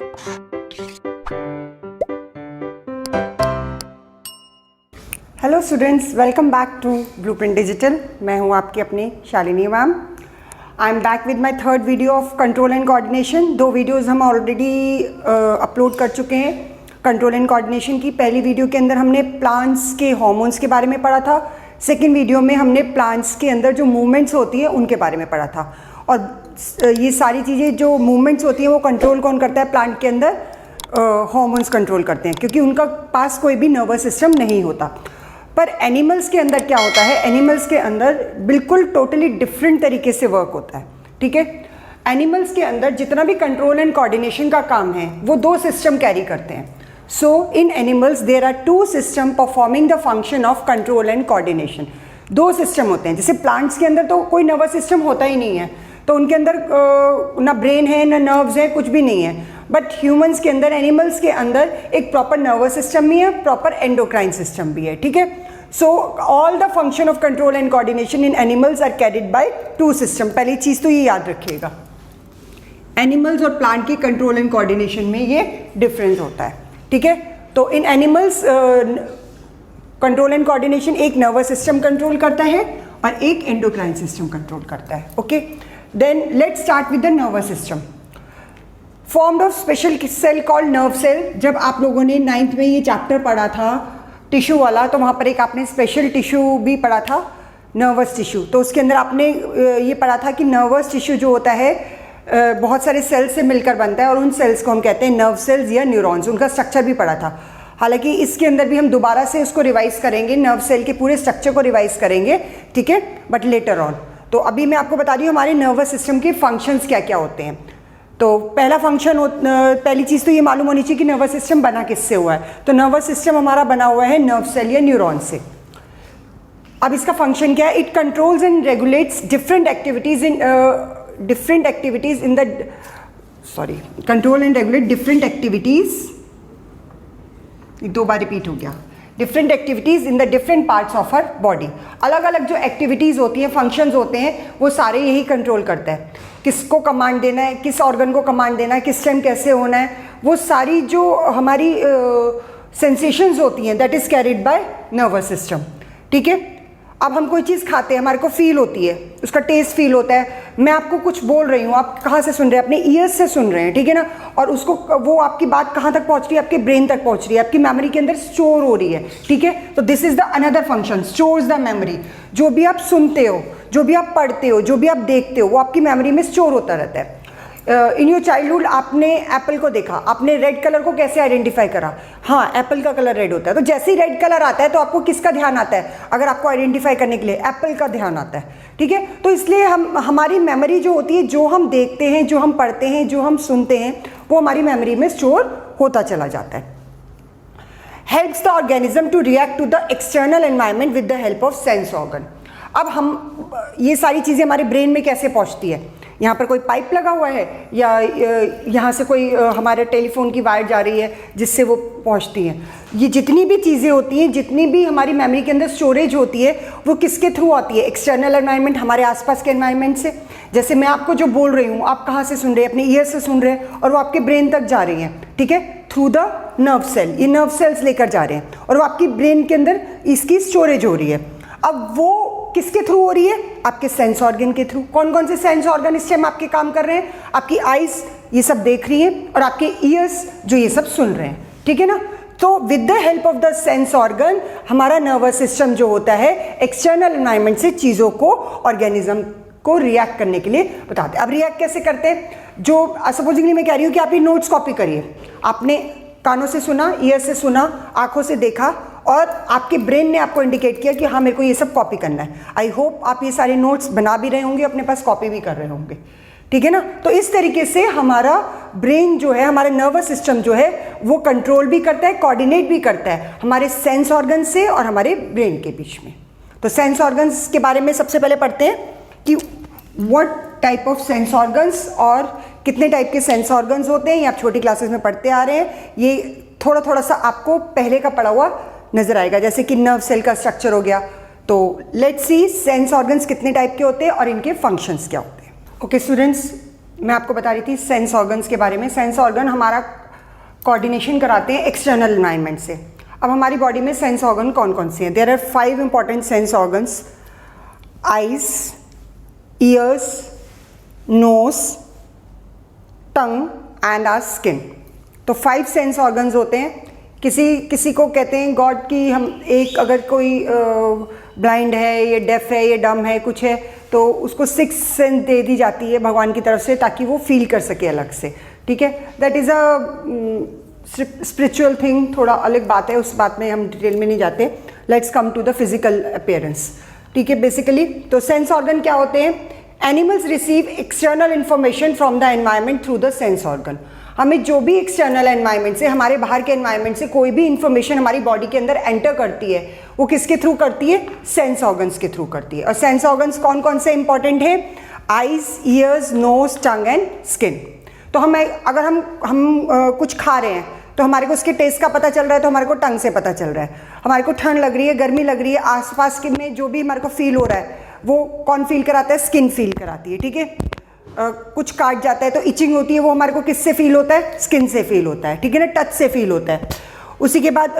Hello students, welcome back to Blueprint Digital. मैं हूं आपकी अपनी Shalini ma'am. I am back with my third video of control and coordination. 2 videos हम already upload कर चुके हैं कंट्रोल एंड कोऑर्डिनेशन की। पहली वीडियो के अंदर हमने प्लांट्स के हार्मोन्स के बारे में पढ़ा था। सेकेंड वीडियो में हमने प्लांट्स के अंदर जो मूवमेंट्स होती है उनके बारे में पढ़ा था। और ये सारी चीज़ें जो मूवमेंट्स होती हैं वो कंट्रोल कौन करता है? प्लांट के अंदर हार्मोन्स कंट्रोल करते हैं, क्योंकि उनका पास कोई भी नर्वस सिस्टम नहीं होता। पर एनिमल्स के अंदर क्या होता है? एनिमल्स के अंदर बिल्कुल टोटली डिफरेंट तरीके से वर्क होता है। ठीक है, एनिमल्स के अंदर जितना भी कंट्रोल एंड कोऑर्डिनेशन का काम है वो 2 सिस्टम कैरी करते हैं। So in animals there are 2 system performing the function of control and coordination. 2 system होते हैं। जैसे प्लांट्स के अंदर तो कोई नर्वस सिस्टम होता ही नहीं है, तो उनके अंदर ना ब्रेन है ना नर्व्स है, कुछ भी नहीं है। बट ह्यूमंस के अंदर, एनिमल्स के अंदर एक प्रॉपर नर्वस सिस्टम भी है, प्रॉपर एंडोक्राइन सिस्टम भी है। ठीक है, so all the function of control and coordination in animals are carried by 2 system. पहली चीज तो ये याद रखिएगा, एनिमल्स और प्लांट की कंट्रोल एंड कोऑर्डिनेशन में ये डिफरेंस होता है। ठीक है, तो in animals control and coordination एक नर्वस सिस्टम कंट्रोल करता है और एक एंडोक्राइन सिस्टम कंट्रोल करता है। Okay, then let's start with the nervous system. Formed of special cell called nerve cell. जब आप लोगों ने 9th में ये चैप्टर पढ़ा था टिश्यू वाला, तो वहाँ पर एक आपने स्पेशल टिश्यू भी पढ़ा था, नर्वस टिश्यू। तो उसके अंदर आपने ये पढ़ा था कि नर्वस टिश्यू जो होता है बहुत सारे सेल्स से मिलकर बनता है, और उन सेल्स को हम कहते हैं नर्व सेल्स या न्यूरॉन्स। उनका स्ट्रक्चर भी पढ़ा था। हालांकि इसके अंदर भी हम दोबारा से उसको रिवाइज करेंगे, नर्व सेल के पूरे स्ट्रक्चर को रिवाइज करेंगे। ठीक है, बट लेटर ऑन। तो अभी मैं आपको बता रही हूँ हमारे नर्वस सिस्टम के फंक्शंस क्या क्या होते हैं। तो पहला फंक्शन, पहली चीज़ तो ये मालूम होनी चाहिए कि नर्वस सिस्टम बना किससे हुआ है। तो नर्वस सिस्टम हमारा बना हुआ है नर्व सेल या न्यूरॉन से। अब इसका फंक्शन क्या है? It controls and regulates different activities in the control and regulate different activities. 2 bar repeat हो गया। Different activities in the different parts of her body. अलग अलग जो एक्टिविटीज़ होती हैं, फंक्शंस होते हैं, वो सारे यही कंट्रोल करता है। किसको कमांड देना है, किस ऑर्गन को कमांड देना है, किस टाइम कैसे होना है, वो सारी जो हमारी सेंसेशंस होती हैं that is carried by nervous system. ठीक है, अब हम कोई चीज़ खाते हैं, हमारे को फील होती है, उसका टेस्ट फील होता है। मैं आपको कुछ बोल रही हूँ, आप कहाँ से सुन रहे हैं? अपने ईयर्स से सुन रहे हैं। ठीक है ना, और उसको वो आपकी बात कहाँ तक पहुँच रही है? आपके ब्रेन तक पहुँच रही है, आपकी मेमोरी के अंदर स्टोर हो रही है। ठीक है, तो this is the another function, stores the memory. जो भी आप सुनते हो, जो भी आप पढ़ते हो, जो भी आप देखते हो, वो आपकी मेमोरी में स्टोर होता रहता है। इन योर चाइल्डहुड आपने एप्पल को देखा, आपने रेड कलर को कैसे आइडेंटिफाई करा? हाँ, एप्पल का कलर रेड होता है। तो जैसे ही रेड कलर आता है तो आपको किसका ध्यान आता है? अगर आपको आइडेंटिफाई करने के लिए एप्पल का ध्यान आता है। ठीक है, तो इसलिए हमारी मेमोरी जो होती है, जो हम देखते हैं, जो हम पढ़ते हैं, जो हम सुनते हैं, वो हमारी मेमोरी में स्टोर होता चला जाता है। Helps the organism to react to the external environment with the help of sense organ. अब हम ये सारी चीज़ें हमारे ब्रेन में कैसे पहुँचती है? यहाँ पर कोई पाइप लगा हुआ है, या यहाँ से कोई हमारे टेलीफोन की वायर जा रही है जिससे वो पहुँचती हैं। ये जितनी भी चीज़ें होती हैं, जितनी भी हमारी मेमोरी के अंदर स्टोरेज होती है, वो किसके थ्रू आती है? एक्सटर्नल एनवायरनमेंट, हमारे आसपास के एनवायरनमेंट से। जैसे मैं आपको जो बोल रही हूँ, आप कहाँ से सुन रहे हैं? अपने ईयर से सुन रहे हैं, और वो आपके ब्रेन तक जा रही हैं। ठीक है, थ्रू द नर्व सेल। ये नर्व सेल्स लेकर जा रहे हैं, और वो आपकी ब्रेन के अंदर इसकी स्टोरेज हो रही है। अब वो किसके थ्रू हो रही है? आपके सेंस ऑर्गन के थ्रू। कौन कौन से सेंस ऑर्गन इस टाइम आपके काम कर रहे हैं? आपकी आईज ये सब देख रही हैं, और आपके ईयर्स जो ये सब सुन रहे हैं। ठीक है ना, तो with the help of the sense organ हमारा नर्वस सिस्टम जो होता है एक्सटर्नल एनवायरनमेंट से चीज़ों को, ऑर्गेनिज्म को रिएक्ट करने के लिए बताते हैं। अब रिएक्ट कैसे करते हैं? जो सपोजिंगली मैं कह रही हूँ कि आप ये नोट्स कॉपी करिए। आपने कानों से सुना, ईयर से सुना, आंखों से देखा, और आपके ब्रेन ने आपको इंडिकेट किया कि हाँ मेरे को ये सब कॉपी करना है। आई होप आप ये सारे नोट्स बना भी रहे होंगे, अपने पास कॉपी भी कर रहे होंगे। ठीक है ना, तो इस तरीके से हमारा ब्रेन जो है, हमारा नर्वस सिस्टम जो है, वो कंट्रोल भी करता है, कोऑर्डिनेट भी करता है हमारे सेंस ऑर्गन से और हमारे ब्रेन के बीच में। तो सेंस ऑर्गन्स के बारे में सबसे पहले पढ़ते हैं कि what type of sense organs, और कितने टाइप के सेंस ऑर्गन्स होते हैं। ये आप छोटी क्लासेस में पढ़ते आ रहे हैं। ये थोड़ा थोड़ा सा आपको पहले का पढ़ा हुआ नजर आएगा, जैसे कि नर्व सेल का स्ट्रक्चर हो गया। तो लेट्स सी सेंस ऑर्गन्स कितने टाइप के होते हैं और इनके फंक्शंस क्या होते हैं। ओके स्टूडेंट्स, मैं आपको बता रही थी सेंस ऑर्गन्स के बारे में। सेंस ऑर्गन हमारा कोऑर्डिनेशन कराते हैं एक्सटर्नल एनवायरनमेंट से। अब हमारी बॉडी में सेंस ऑर्गन कौन कौन से हैं? There are 5 important sense organs: eyes, ears, nose, tongue and our skin. तो 5 सेंस ऑर्गन्स होते हैं। किसी को कहते हैं गॉड की हम एक, अगर कोई ब्लाइंड है, ये डेफ है, ये डम है, कुछ है, तो उसको 6 सेंस दे दी जाती है भगवान की तरफ से ताकि वो फील कर सके अलग से। ठीक है, that is a spiritual thing, थोड़ा अलग बात है, उस बात में हम डिटेल में नहीं जाते। Let's come to the physical appearance. ठीक है, बेसिकली तो सेंस ऑर्गन क्या होते हैं? Animals receive external information from the environment through the sense organ. हमें जो भी एक्सटर्नल एनवायरनमेंट से, हमारे बाहर के एनवायरनमेंट से कोई भी इंफॉर्मेशन हमारी बॉडी के अंदर एंटर करती है, वो किसके थ्रू करती है? सेंस ऑर्गन्स के थ्रू करती है। और सेंस ऑर्गन्स कौन कौन से इंपॉर्टेंट है? Eyes, ears, nose, tongue and skin. तो अगर हम कुछ खा रहे हैं तो हमारे को उसके टेस्ट का पता चल रहा है, तो हमारे को टंग से पता चल रहा है। हमारे को ठंड लग रही है, गर्मी लग रही है, आसपास के में जो भी हमारे को फील हो रहा है वो कौन फील कराता है? स्किन फील कराती है। ठीक है, कुछ काट जाता है तो इचिंग होती है, वो हमारे को किससे फील होता है? स्किन से फील होता है। ठीक है ना, टच से फील होता है। उसी के बाद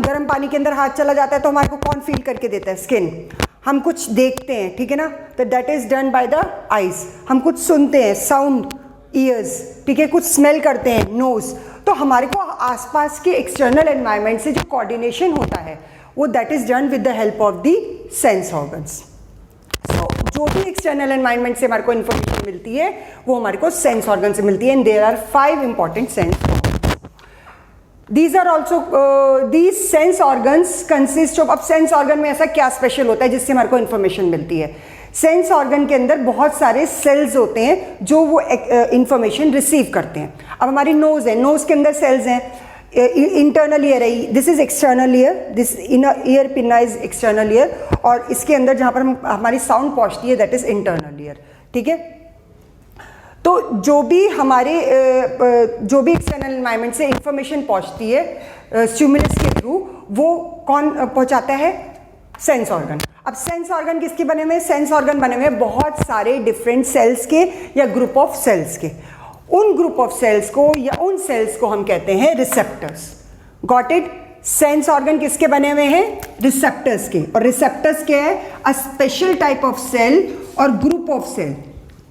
गर्म पानी के अंदर हाथ चला जाता है तो हमारे को कौन फील करके देता है? स्किन। हम कुछ देखते हैं, ठीक है ना, तो that is done by the eyes. हम कुछ सुनते हैं, साउंड, ईयर्स। ठीक है, कुछ स्मेल करते हैं, नोज। तो हमारे को आसपास के एक्सटर्नल एनवायरनमेंट से जो कोऑर्डिनेशन होता है वो that is done with the help of the sense organs. So जो भी एक्सटर्नल एनवायरनमेंट से हमारे को इन्फॉर्मेशन मिलती है वो हमारे को सेंस ऑर्गन से मिलती है। And there are 5 important sense organs. These are also these sense organs consist of. अब सेंस ऑर्गन में ऐसा क्या स्पेशल होता है जिससे हमारे को इन्फॉर्मेशन मिलती है? सेंस ऑर्गन के अंदर बहुत सारे सेल्स होते हैं जो वो इंफॉर्मेशन रिसीव करते हैं। अब हमारी नोज है, नोज के अंदर सेल्स हैं। इंटरनल ईयर है, this is external ear, this ear pinna is external ear, और इसके अंदर जहाँ पर हमारी साउंड पहुँचती है दैट इज इंटरनल ईयर। ठीक है, तो जो भी एक्सटर्नल एनवायरनमेंट से इंफॉर्मेशन पहुँचती है स्टिमुलस के थ्रू, वो कौन पहुँचाता है? Sense organ. अब सेंस ऑर्गन किसके बने हुए हैं? सेंस ऑर्गन बने हुए हैं बहुत सारे डिफरेंट सेल्स के या ग्रुप ऑफ सेल्स के। उन ग्रुप ऑफ सेल्स को या उन सेल्स को हम कहते हैं receptors. Got it? Sense organ किसके बने हुए हैं? रिसेप्टर्स के। और रिसेप्टर्स क्या है? A special type of cell और ग्रुप ऑफ सेल।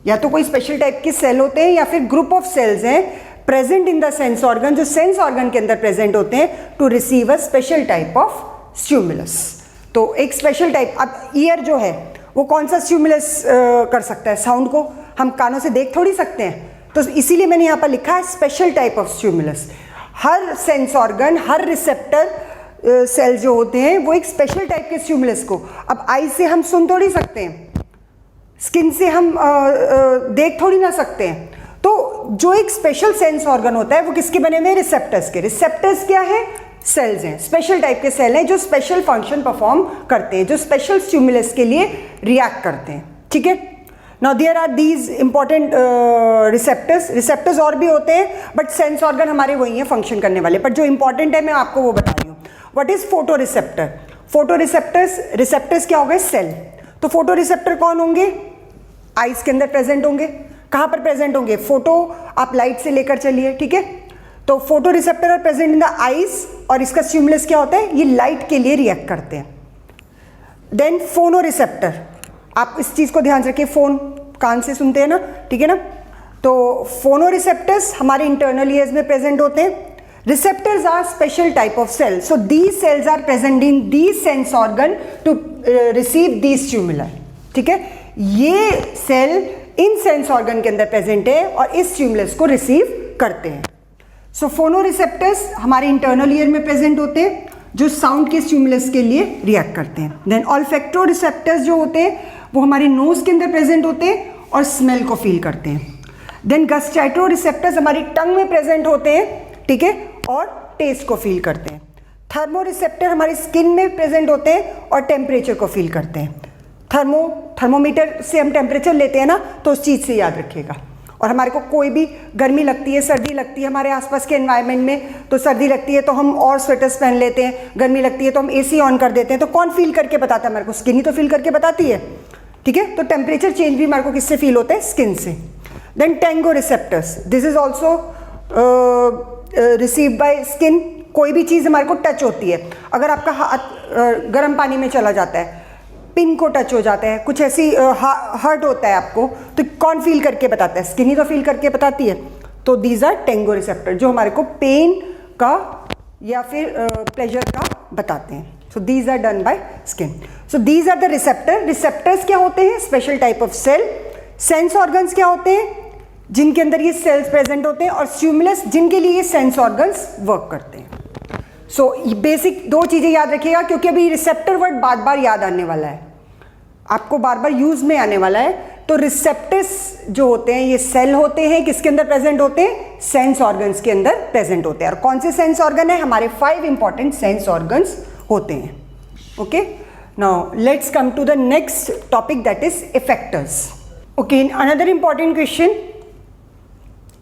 या तो कोई स्पेशल टाइप के सेल होते हैं या फिर ग्रुप ऑफ सेल्स हैं present in the sense organ, जो सेंस ऑर्गन के अंदर प्रेजेंट होते हैं to receive a special type of stimulus. तो एक स्पेशल टाइप, अब ईयर जो है वो कौन सा स्टिमुलस कर सकता है? साउंड को हम कानों से देख थोड़ी सकते हैं, तो इसीलिए मैंने यहाँ पर लिखा है स्पेशल टाइप ऑफ स्टिमुलस। हर सेंस ऑर्गन, हर रिसेप्टर सेल जो होते हैं वो एक स्पेशल टाइप के स्टिमुलस को, अब आई से हम सुन थोड़ी सकते हैं, स्किन से हम देख थोड़ी ना सकते हैं, तो जो एक स्पेशल सेंस ऑर्गन होता है वो किसके बने हुए हैं? रिसेप्टर्स के। रिसेप्टर्स क्या है? सेल्स हैं, स्पेशल टाइप के सेल हैं जो स्पेशल फंक्शन परफॉर्म करते हैं, जो स्पेशल स्टिमुलस के लिए रिएक्ट करते हैं। ठीक है, now there are these important receptors. Receptors और भी होते हैं बट सेंस ऑर्गन हमारे वही हैं फंक्शन करने वाले, बट जो इंपॉर्टेंट है मैं आपको वो बता रही हूँ। What is photo receptor? Photo receptors क्या हो गए? सेल। तो फोटो रिसेप्टर कौन होंगे? आइज के अंदर प्रेजेंट होंगे। कहाँ पर प्रेजेंट होंगे? फोटो आप लाइट से लेकर चलिए, ठीक है, तो photo receptor are present in the eyes, और इसका स्टिमुलस क्या होता है? ये लाइट के लिए रिएक्ट करते हैं। देन फोनो रिसेप्टर, आप इस चीज को ध्यान रखिए, फोन कान से सुनते हैं ना, ठीक है ना, तो फोनो रिसेप्टर्स हमारे इंटरनल ईयर्स में प्रेजेंट होते हैं। Receptors are special type of cell, so these cells are present in these sense organ to receive these stimuli. ठीक है, ये सेल इन सेंस ऑर्गन के अंदर प्रेजेंट है और इस स्टिमुलस को रिसीव करते हैं। सो फोनो रिसेप्टर्स हमारे इंटरनल ईयर में प्रेजेंट होते हैं जो साउंड के स्टिमुलस के लिए रिएक्ट करते हैं। देन ऑल्फैक्टो रिसेप्टर्स जो होते हैं वो हमारे नोज के अंदर प्रेजेंट होते हैं और स्मेल को फील करते हैं। देन गस्टैटो रिसेप्टर्स हमारी टंग में प्रेजेंट होते हैं, ठीक है, और टेस्ट को फील करते हैं। थर्मो रिसेप्टर हमारी स्किन में प्रेजेंट होते हैं और टेम्परेचर को फील करते हैं। थर्मोमीटर से हम टेम्परेचर लेते हैं ना, तो उस चीज़ से याद रखिएगा। और हमारे को कोई भी गर्मी लगती है, सर्दी लगती है हमारे आसपास के एनवायरनमेंट में, तो सर्दी लगती है तो हम और स्वेटर्स पहन लेते हैं, गर्मी लगती है तो हम एसी ऑन कर देते हैं, तो कौन फील करके बताता है हमारे को? स्किन ही तो फील करके बताती है, ठीक है। तो टेम्परेचर चेंज भी हमारे को किससे फील होता है? स्किन से। Then tango receptors, this is also receive by skin. कोई भी चीज़ हमारे को टच होती है, अगर आपका हाथ गर्म पानी में चला जाता है, पिन को टच हो जाता है, कुछ ऐसी हर्ट होता है आपको, तो कौन फील करके बताता है? स्किन ही तो फील करके बताती है। तो दीज आर टेंगो रिसेप्टर जो हमारे को पेन का या फिर प्लेजर का बताते हैं। So these are done by skin. So these are the receptor. Receptors क्या होते हैं? Special type of cell. Sense organs क्या होते हैं? जिनके अंदर ये सेल्स प्रेजेंट होते हैं, और स्टिमुलस जिनके लिए ये सेंस ऑर्गन्स वर्क करते हैं। सो बेसिक दो चीज़ें याद रखिएगा, क्योंकि अभी रिसेप्टर वर्ड बार बार याद आने वाला है, आपको बार बार यूज में आने वाला है। तो रिसेप्टर्स जो होते हैं ये सेल होते हैं, किसके अंदर प्रेजेंट होते हैं? सेंस ऑर्गन्स के अंदर प्रेजेंट होते हैं। और कौन से सेंस ऑर्गन है? हमारे 5 इंपॉर्टेंट सेंस ऑर्गन्स होते हैं। Okay, now let's come to the next topic, that is effectors. Okay, another important question,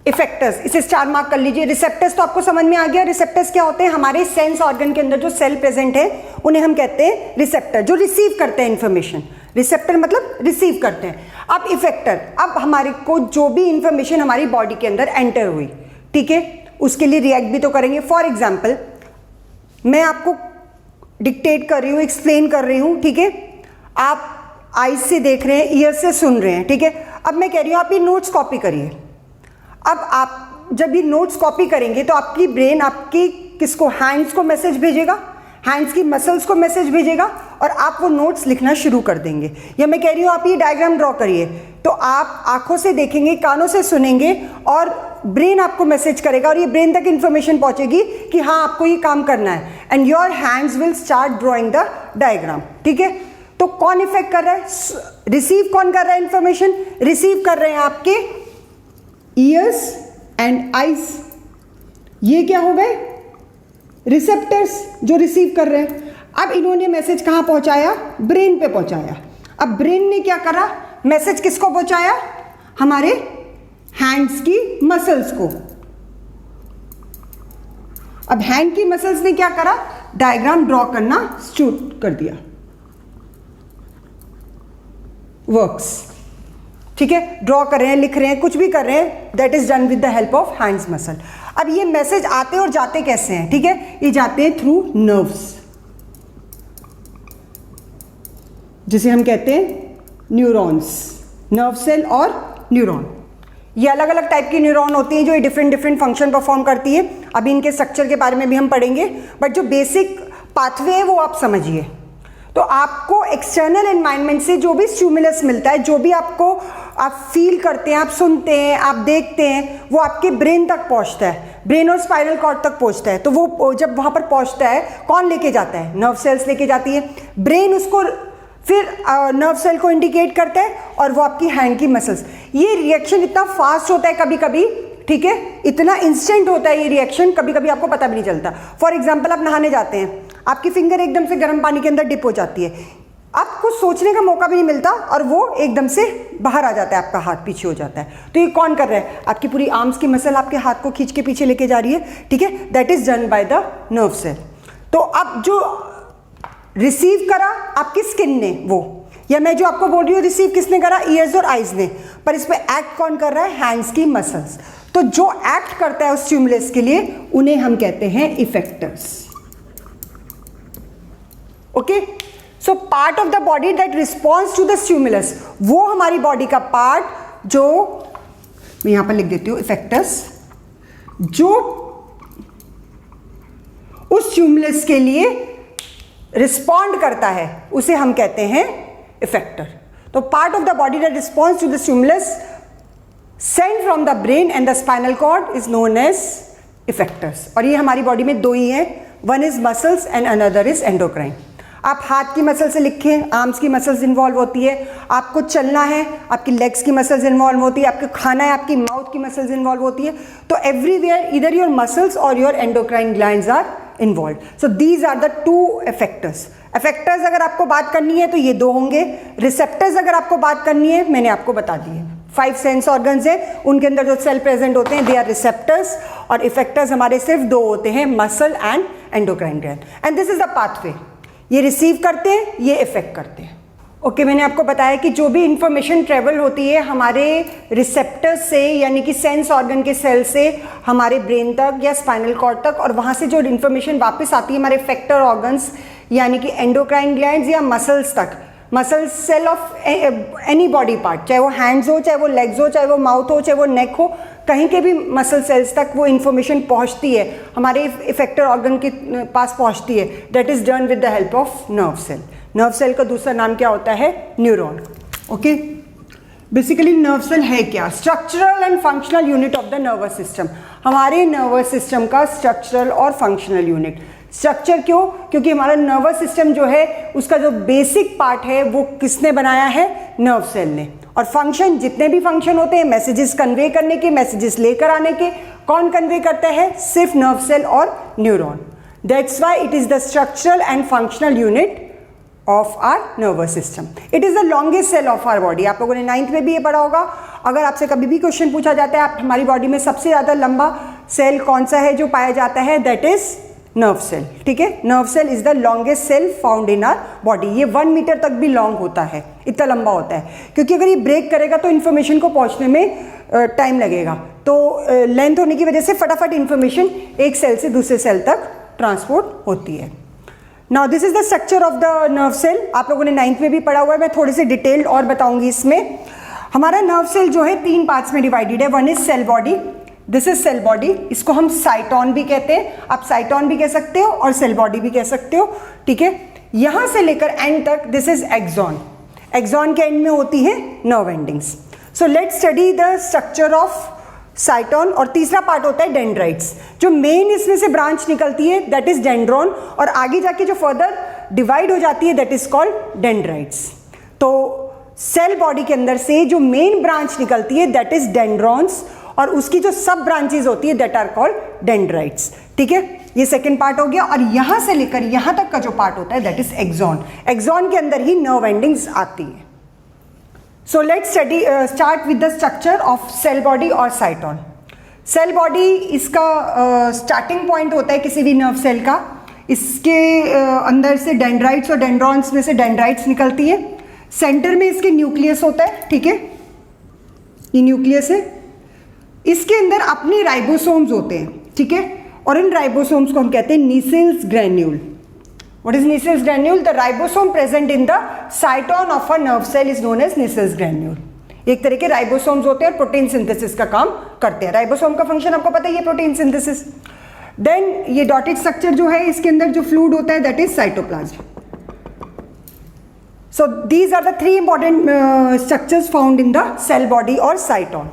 effectors, इसे स्टार मार्क कर लीजिए। रिसेप्टर्स तो आपको समझ में आ गया। रिसेप्टर्स क्या होते हैं? हमारे सेंस ऑर्गन के अंदर जो सेल प्रेजेंट है उन्हें हम कहते हैं रिसेप्टर, जो रिसीव करते हैं इंफॉर्मेशन। रिसेप्टर मतलब रिसीव करते हैं। अब इफेक्टर, अब हमारे को जो भी इंफॉर्मेशन हमारी बॉडी के अंदर एंटर हुई, ठीक है, उसके लिए रिएक्ट भी तो करेंगे। फॉर एग्जाम्पल, मैं आपको डिक्टेट कर रही हूँ, एक्सप्लेन कर रही हूँ, ठीक है, आप आईज से देख रहे हैं, ईयर से सुन रहे हैं, ठीक है। अब मैं कह रही हूँ आप ये नोट्स कॉपी करिए। अब आप जब ये नोट्स कॉपी करेंगे तो आपकी ब्रेन आपकी किसको, हैंड्स को मैसेज भेजेगा, हैंड्स की मसल्स को मैसेज भेजेगा, और आप वो नोट्स लिखना शुरू कर देंगे। या मैं कह रही हूँ आप ये डायग्राम ड्रॉ करिए, तो आप आंखों से देखेंगे, कानों से सुनेंगे, और ब्रेन आपको मैसेज करेगा, और ये ब्रेन तक इंफॉर्मेशन पहुंचेगी कि हाँ आपको ये काम करना है, and your hands will start drawing the diagram, ठीक है। तो कौन इफेक्ट कर रहा है? रिसीव कौन कर रहा है इंफॉर्मेशन? रिसीव कर रहे हैं आपके ईयर्स एंड आईज। ये क्या हो गए? रिसेप्टर्स जो रिसीव कर रहे हैं। अब इन्होंने मैसेज कहां पहुंचाया? ब्रेन पे पहुंचाया। अब ब्रेन ने क्या करा? मैसेज किसको पहुंचाया? हमारे हैंड्स की मसल्स को। अब हैंड की मसल्स ने क्या करा? डायग्राम ड्रॉ करना शुरू कर दिया। वर्क्स, ठीक है, ड्रॉ कर रहे हैं, लिख रहे हैं, कुछ भी कर रहे हैं, that is done with the help of hands muscle. अब ये मैसेज आते और जाते कैसे हैं? ठीक है, ये जाते हैं थ्रू नर्व्स, जिसे हम कहते हैं न्यूरॉन्स, नर्व सेल और न्यूरॉन। ये अलग अलग टाइप की न्यूरॉन होती हैं जो ये डिफरेंट डिफरेंट फंक्शन परफॉर्म करती है। अभी इनके स्ट्रक्चर के बारे में भी हम पढ़ेंगे, बट जो बेसिक पाथवे है वो आप समझिए। तो आपको एक्सटर्नल एनवायरनमेंट से जो भी स्टिमुलस मिलता है, जो भी आपको आप फील करते हैं, आप सुनते हैं, आप देखते हैं, वो आपके ब्रेन तक पहुंचता है, ब्रेन और स्पाइनल कॉर्ड तक पहुंचता है। तो वो जब वहां पर पहुंचता है, कौन लेके जाता है? नर्व सेल्स लेके जाती है। ब्रेन उसको फिर नर्व सेल को इंडिकेट करता है, और वो आपकी हैंड की मसल्स। ये रिएक्शन इतना फास्ट होता है कभी कभी, ठीक है, इतना इंस्टेंट होता है ये रिएक्शन, कभी कभी आपको पता भी नहीं चलता। फॉर एग्जाम्पल, आप नहाने जाते हैं, आपकी फिंगर एकदम से गर्म पानी के अंदर डिप हो जाती है, आपको सोचने का मौका भी नहीं मिलता, और वो एकदम से बाहर आ जाता है, आपका हाथ पीछे हो जाता है। तो ये कौन कर रहा है? आपकी पूरी आर्म्स की मसल आपके हाथ को खींच के पीछे लेके जा रही है, ठीक है, that is done by the nerve cell. तो अब जो रिसीव करा आपकी स्किन ने, वो, या मैं जो आपको बोल रही हूँ रिसीव किसने करा? ईयर्स और आईज ने, पर इस पे एक्ट कौन कर रहा है? हैंड्स की मसल्स। तो जो एक्ट करता है उस स्टिमुलस के लिए, उन्हें हम कहते हैं effectors. Okay, so part of the body that response to the stimulus, वो हमारी बॉडी का पार्ट जो मैं यहां पर लिख देती हूं इफेक्टर्स, जो उस स्टिमुलस के लिए रिस्पॉन्ड करता है, उसे हम कहते हैं इफेक्टर। तो part of the body that response to the stimulus send from the brain and the spinal cord is known as effectors. और ये हमारी बॉडी में दो ही हैं, one is muscles and another is endocrine. आप हाथ की मसल से लिखें, आर्म्स की मसल्स इन्वॉल्व होती है, आपको चलना है, आपकी लेग्स की मसल्स इन्वॉल्व होती है, आपको खाना है, आपकी माउथ की मसल्स इन्वॉल्व होती है। तो एवरीवेयर ईदर योर मसल्स और your endocrine glands are involve. So these are the two effectors. Effectors अगर आपको बात करनी है तो ये दो होंगे। रिसेप्टर्स अगर आपको बात करनी है, मैंने आपको बता दिए 5 सेंस ऑर्गन्स है, उनके अंदर जो सेल प्रेजेंट होते हैं दे आर रिसेप्टर्स, और इफेक्टर्स हमारे सिर्फ दो होते हैं, muscle and endocrine gland. And this is the pathway, ये रिसीव करते हैं, ये इफेक्ट करते हैं। ओके, मैंने आपको बताया कि जो भी इंफॉर्मेशन ट्रेवल होती है हमारे रिसेप्टर्स से, यानी कि सेंस ऑर्गन के सेल से हमारे ब्रेन तक या स्पाइनल कॉर्ड तक, और वहाँ से जो इंफॉर्मेशन वापस आती है हमारे इफेक्टर ऑर्गन्स यानी कि एंडोक्राइन ग्लैंड्स या मसल्स तक, muscle cell of any body part, चाहे वो हैंड्स हो, चाहे वो लेग्स हो, चाहे वो माउथ हो, चाहे वो नेक हो, कहीं के भी मसल सेल्स तक वो इन्फॉर्मेशन पहुंचती है, हमारे इफेक्टर ऑर्गन के पास पहुंचती है। That is done with the help of nerve cell. Nerve cell का दूसरा नाम क्या होता है? Neuron. Okay, basically nerve cell है क्या? Structural and functional unit of the nervous system. हमारे नर्वस सिस्टम का स्ट्रक्चरल और फंक्शनल यूनिट। स्ट्रक्चर क्यों? क्योंकि हमारा नर्वस सिस्टम जो है उसका जो बेसिक पार्ट है वो किसने बनाया है? नर्व सेल ने। और फंक्शन, जितने भी फंक्शन होते हैं मैसेजेस कन्वे करने के, मैसेजेस लेकर आने के, कौन कन्वे करता है? सिर्फ नर्व सेल और neuron. That's why it is the structural and functional unit of our nervous system. It is the longest cell of our body. आप लोगों ने 9th में भी ये पढ़ा होगा। अगर आपसे कभी भी क्वेश्चन पूछा जाता है आप हमारी बॉडी में सबसे ज्यादा लंबा सेल कौन सा है जो पाया जाता है? That is nerve cell. ठीक है, nerve cell is the longest cell found in our body. ये 1 मीटर तक भी लॉन्ग होता है, इतना लंबा होता है, क्योंकि अगर ये ब्रेक करेगा तो इन्फॉर्मेशन को पहुंचने में टाइम लगेगा। तो लेंथ होने की वजह से फटाफट इन्फॉर्मेशन एक सेल से दूसरे सेल तक ट्रांसपोर्ट होती है। Now this is the structure of the nerve cell. आप लोगों ने 9th में भी पढ़ा हुआ है, मैं थोड़ी सी डिटेल्ड और बताऊंगी इसमें। हमारा नर्व सेल जो है 3 पार्ट्स में डिवाइडेड है। One is cell body, this is cell body, इसको हम साइटोन भी कहते हैं। आप साइटोन भी कह सकते हो और सेल बॉडी भी कह सकते हो। ठीक है, यहां से लेकर एंड तक दिस इज एक्सॉन। एक्सॉन के एंड में होती है nerve endings. So let's study the structure of साइटोन। और तीसरा पार्ट होता है डेंड्राइट्स। जो मेन इसमें से ब्रांच निकलती है दैट इज डेंड्रॉन, और आगे जाके जो फर्दर डिवाइड हो जाती है दैट इज कॉल्ड डेंड्राइट्स। तो सेल बॉडी के अंदर से जो मेन ब्रांच निकलती है दैट इज डेंड्रॉन्स, और उसकी जो सब ब्रांचेज होती है दैट आर कॉल्ड डेंड्राइट्स। ठीक है, ये सेकंड पार्ट हो गया। और यहां से लेकर यहां तक का जो पार्ट होता है दैट इज एक्सॉन। एक्सॉन के अंदर ही नर्व एंडिंग्स आती है। So let's start with the structure of cell body और साइटोन। सेल बॉडी इसका स्टार्टिंग पॉइंट होता है किसी भी नर्व सेल का। इसके अंदर से डेंड्राइट्स और डेंड्रॉन्स में से डेंड्राइट्स निकलती है। सेंटर में इसके न्यूक्लियस होता है। ठीक है, ये न्यूक्लियस है। इसके अंदर अपने राइबोसोम्स होते हैं। ठीक है, और इन राइबोसोम्स को हम कहते हैं नीसेल्स granule. What is Nissel's granule? The ribosome present in the cytosol of a nerve cell is known as Nissel's granule. एक तरह के राइबोसोम्स होते हैं और प्रोटीन सिंथेसिस का काम करते हैं। राइबोसोम का फंक्शन आपको पता ही है, प्रोटीन सिंथेसिस। देन ये डॉटेड स्ट्रक्चर जो है इसके अंदर जो फ्लूइड होता है that is cytoplasm. So these are the 3 important structures found in the cell body और cyton.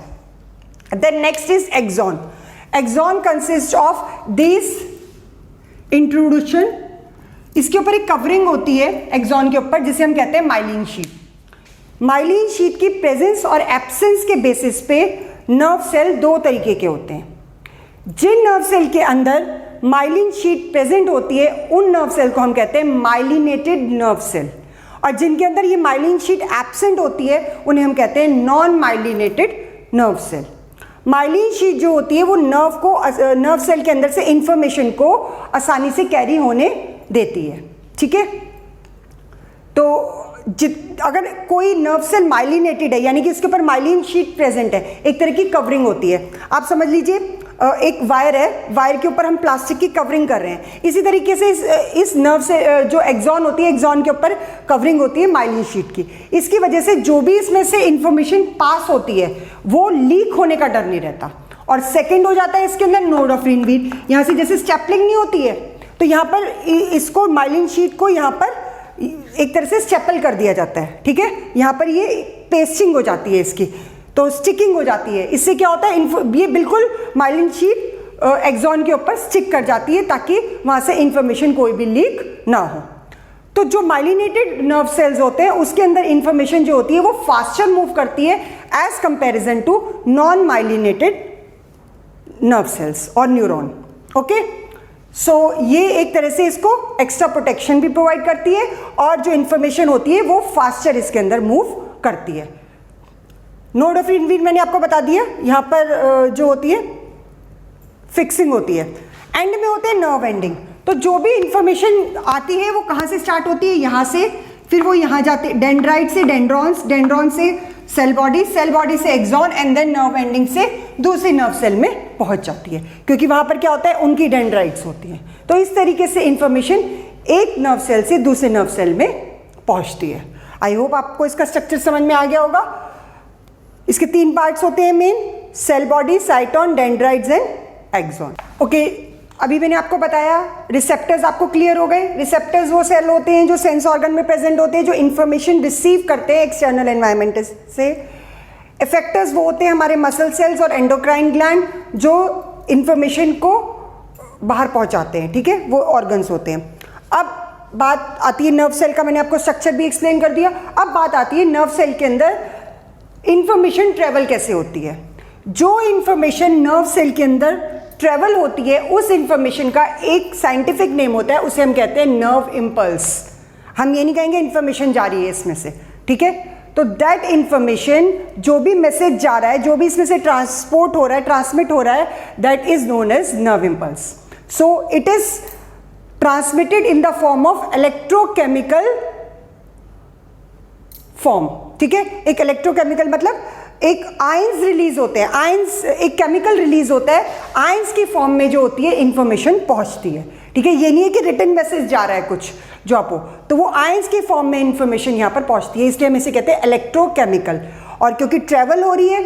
Then next is axon. Axon consist of this introduction. इसके ऊपर एक कवरिंग होती है एक्सॉन के ऊपर जिसे हम कहते हैं माइलिन शीट। माइलिन शीट की प्रेजेंस और एब्सेंस के बेसिस पे नर्व सेल 2 तरीके के होते हैं। जिन नर्व सेल के अंदर माइलिन शीट प्रेजेंट होती है उन नर्व सेल को हम कहते हैं माइलिनेटेड नर्व सेल, और जिनके अंदर ये माइलिन शीट एब्सेंट होती है उन्हें हम कहते हैं non myelinated nerve cell. Myelin sheath जो होती है वो नर्व सेल के अंदर से इंफॉर्मेशन को आसानी से कैरी होने देती है। ठीक है, तो अगर कोई नर्व सेल माइलिनेटेड है यानी कि इसके ऊपर माइलिन शीट प्रेजेंट है, एक तरह की कवरिंग होती है। आप समझ लीजिए एक वायर है, वायर के ऊपर हम प्लास्टिक की कवरिंग कर रहे हैं। इसी तरीके से इस नर्व से जो एक्सॉन होती है, एक्सॉन के ऊपर कवरिंग होती है माइलिन शीट की। इसकी वजह से जो भी इसमें से इंफॉर्मेशन पास होती है वो लीक होने का डर नहीं रहता। और सेकेंड हो जाता है इसके अंदर नोड ऑफ रिनवीड। यहाँ से जैसे स्टेपलिंग नहीं होती है तो यहाँ पर इसको माइलिन शीट को यहाँ पर एक तरह से स्टेपल कर दिया जाता है। ठीक है, यहाँ पर ये पेस्टिंग हो जाती है इसकी, तो स्टिकिंग हो जाती है। इससे क्या होता है, ये बिल्कुल माइलिन शीट एक्सॉन के ऊपर स्टिक कर जाती है ताकि वहाँ से इंफॉर्मेशन कोई भी लीक ना हो। तो जो माइलिनेटेड नर्व सेल्स होते हैं उसके अंदर इंफॉर्मेशन जो होती है वो फास्टर मूव करती है as comparison to non myelinated nerve cells और न्यूरॉन। ओके, सो ये एक तरह से इसको एक्स्ट्रा प्रोटेक्शन भी प्रोवाइड करती है और जो इंफॉर्मेशन होती है वो फास्टर इसके अंदर मूव करती है। नोड ऑफ रिनवीड मैंने आपको बता दिया, यहाँ पर जो होती है फिक्सिंग होती है। एंड में होते हैं नर्व एंडिंग। तो जो भी इंफॉर्मेशन आती है वो कहाँ से स्टार्ट होती है, यहाँ से फिर वो यहाँ जाते, डेंड्राइट से डेंड्रॉन्स, डेंड्रॉन से सेल बॉडी, सेल बॉडी से axon and then nerve ending से दूसरी नर्व सेल में पहुंच जाती है, क्योंकि वहां पर क्या होता है, उनकी डेंड्राइट्स होती हैं। तो इस तरीके से इंफॉर्मेशन एक नर्व सेल से दूसरे नर्व सेल में पहुंचती है। आई होप आपको इसका स्ट्रक्चर समझ में आ गया होगा। इसके 3 पार्ट्स होते हैं main, cell body, cyton, dendrites and axon. Okay, अभी मैंने आपको बताया रिसेप्टर्स आपको क्लियर हो गए। रिसेप्टर्स वो सेल होते हैं जो सेंस ऑर्गन में प्रेजेंट होते हैं, जो इंफॉर्मेशन रिसीव करते हैं एक्सटर्नल एनवायरनमेंट से। इफेक्टर्स वो होते हैं हमारे मसल सेल्स और एंडोक्राइन ग्लैंड, जो इंफॉर्मेशन को बाहर पहुंचाते हैं, ठीक है, वो ऑर्गन्स होते हैं। अब बात आती है नर्व सेल का, मैंने आपको स्ट्रक्चर भी एक्सप्लेन कर दिया। अब बात आती है नर्व सेल के अंदर इंफॉर्मेशन ट्रेवल कैसे होती है। जो इंफॉर्मेशन नर्व सेल के अंदर ट्रेवल होती है, उस इंफॉर्मेशन का एक साइंटिफिक नेम होता है, उसे हम कहते हैं नर्व इंपल्स। हम ये नहीं कहेंगे इंफॉर्मेशन जा रही है इसमें से, ठीक है। तो दैट इंफॉर्मेशन, जो भी मैसेज जा रहा है, जो भी इसमें से ट्रांसपोर्ट हो रहा है, ट्रांसमिट हो रहा है, that is known as nerve impulse. So it is transmitted in the form of electrochemical form, ठीक है। एक इलेक्ट्रोकेमिकल मतलब एक आयंस रिलीज होते हैं, आयंस, एक केमिकल रिलीज होता है, आयंस की फॉर्म में जो होती है इंफॉर्मेशन पहुंचती है, ठीक है। ये नहीं है कि रिटन मैसेज जा रहा है कुछ जो आपको, तो वो आयंस की फॉर्म में इंफॉर्मेशन यहाँ पर पहुंचती है, इसलिए हम इसे कहते हैं इलेक्ट्रोकेमिकल। और क्योंकि ट्रेवल हो रही है,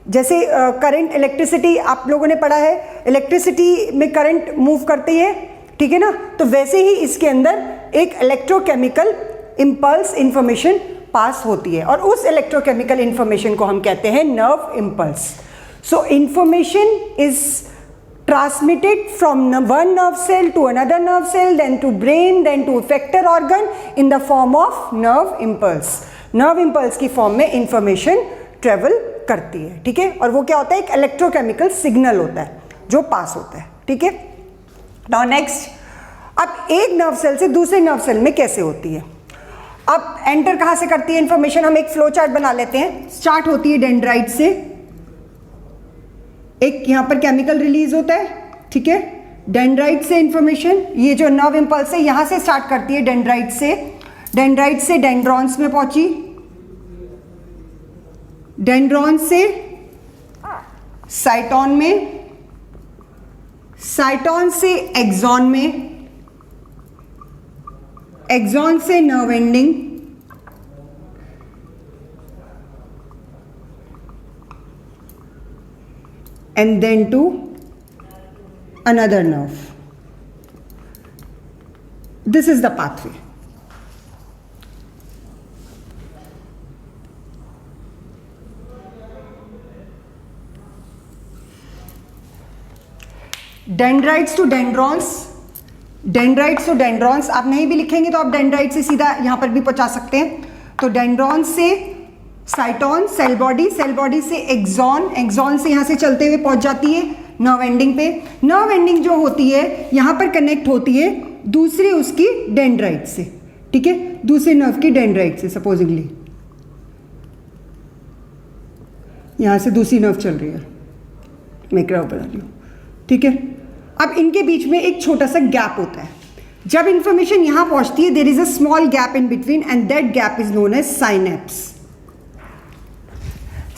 जैसे करंट, इलेक्ट्रिसिटी आप लोगों ने पढ़ा है, इलेक्ट्रिसिटी में करंट मूव करती है, ठीक है ना, तो वैसे ही इसके अंदर एक इलेक्ट्रोकेमिकल इंपल्स इंफॉर्मेशन पास होती है, और उस इलेक्ट्रोकेमिकल इंफॉर्मेशन को हम कहते हैं nerve impulse. So information is transmitted from one nerve cell to another nerve cell, then to brain, then to effector organ in the form of nerve impulse. Nerve impulse की form में information travel करती है, ठीक है। और वो क्या होता है, एक इलेक्ट्रोकेमिकल सिग्नल होता है जो पास होता है, ठीक है। नाउ नेक्स्ट, अब एक नर्व सेल से दूसरे नर्व सेल में कैसे होती है। अब एंटर कहां से करती है इंफॉर्मेशन, हम एक फ्लो चार्ट बना लेते हैं। स्टार्ट होती है डेंड्राइट से, एक यहां पर केमिकल रिलीज होता है, ठीक है। डेंड्राइट से इंफॉर्मेशन, ये जो नर्व इंपल्स है यहां से स्टार्ट करती है डेंड्राइट से, डेंड्राइट से डेंड्रॉन्स में पहुंची, डेंड्रॉन से साइटोन में, साइटोन से एक्सॉन में, एक्सॉन से nerve ending, and then to another nerve. This is the pathway. Dendrites to dendrons, dendrites to dendrons आप नहीं भी लिखेंगे तो आप डेंड्राइट से सीधा यहां पर भी पहुंचा सकते हैं। तो डेंड्रॉन से cyton, cell body, cell body से एक्सॉन, एक्सॉन से यहां से चलते हुए पहुंच जाती है नर्व एंडिंग पे। नर्व एंडिंग जो होती है यहां पर कनेक्ट होती है दूसरी उसकी डेंड्राइट से, ठीक है, दूसरे नर्व की डेंड्राइट से। सपोजिंगली यहां से दूसरी नर्व चल रही है, मैं ग्राफ बना रही हूं, ठीक है। अब इनके बीच में एक छोटा सा गैप होता है। जब इंफॉर्मेशन यहां पहुंचती है, there is a small gap in between and that gap is known as synapse.